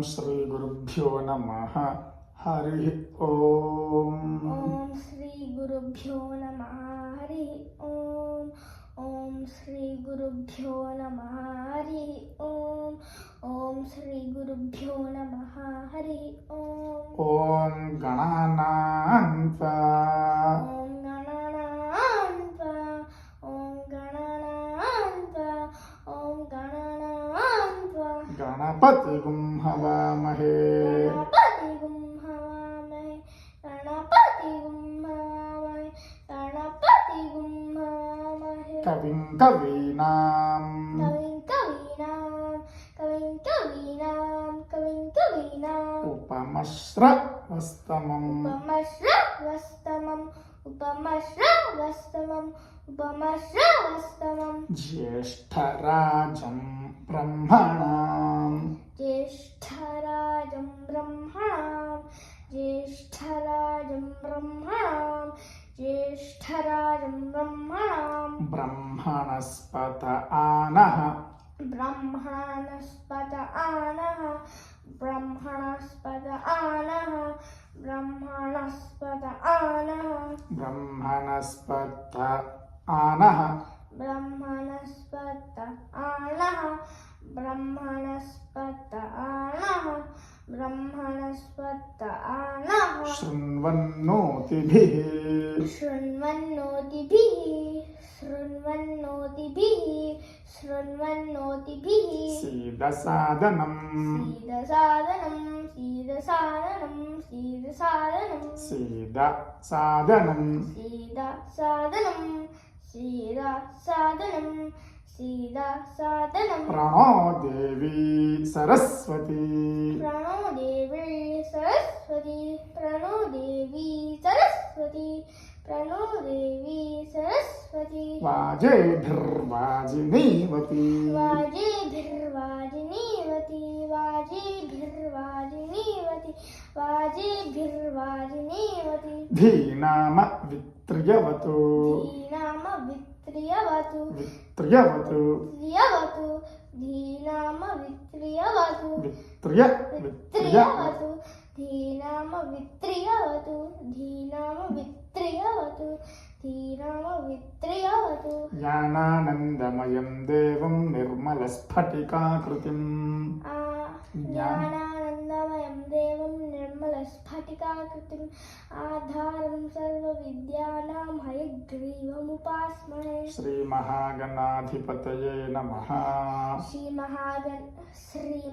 శ్రీ గురుభ్యో నమః. హరి ఓం. ఓం శ్రీ గురుభ్యో నమః. హరి ఓం. ఓం శ్రీ గురుభ్యో నమః. హరి ఓం. ఓం శ్రీ గురుభ్యో నమః. హరి ఓం. ఓం గణానాన్వా ఓం గణానాన్వా. ఓం గణానాన్వా. ఓం గణానాన్వా. గణపతిగుం హవామహే. గణపతిగుం హవామహే. గణపతిగుం హవామహే. గణపతిగుం హవామహే. కవిం కవీనాం కవిం కవీనాం. కవిం కవీనాం. కవిం కవీనాం. ఉపమశ్రవస్తమం ఉపమశ్రవస్తమం. ఉపమశ్రవస్తమం. ఉపమశ్రవస్తమం. జ్యేష్ఠరాజం బ్రహ్మణాం జ్యేష్ఠరాజం బ్రహ్మణాం. జ్యేష్ఠరాజం బ్రహ్మణాం. జ్యేష్ఠరాజం బ్రహ్మణాం. బ్రహ్మణస్పత ఆనః బ్రహ్మణస్పత ఆనః. బ్రహ్మణస్పత ఆనః. బ్రహ్మణస్పత ఆనః. బ్రహ్మణస్పత ఆనః బ్రహ్మణస్పత ఆనః. బ్రహ్మణస్పత ఆనః. బ్రహ్మణస్పత ఆనః. శృణ్వన్నోతిభిః శృణ్వన్నోతిభిః. శృణ్వన్నోతిభిః. శృణ్వన్నోతిభిః. సీదసాదనం సీదసాదనం. సీదసాదనం. సీదసాదనం. సీదసాదనం సీదసాదనం. సీదసాదనం. సీదసాదనం. ప్రణో దేవీ సరస్వతి. ప్రణో దేవీ సరస్వతి. ప్రణో దేవీ సరస్వతి. ప్రణో దేవీ సరస్వతి. వాజేభిర్వాజినీవతి. వాజేభిర్వాజినీవతి. వాజేభిర్వాజినీవతి. వాజేభిర్వాజినీవతి. ధీనామ విత్రియవతు. ధీనామ విత్రియవతు. విత్రియవతు త్రియవతు. ధీనామ విత్రియవతు. విత్రియవతు. ధీనామ విత్రియవతు. ధీనామ విత్రియవతు. ధీనామ విత్రియవతు. జ్ఞానానందమయం దేవం నిర్మలస్ఫటికాకృతిం. జ్ఞానానందమయం దేవం నిర్మలస్ఫటికాకృతిం. ఆధారం సర్వవిద్యానాం హయగ్రీవముపాస్మహే. శ్రీమహాగణాధిపతయే నమః. శ్రీ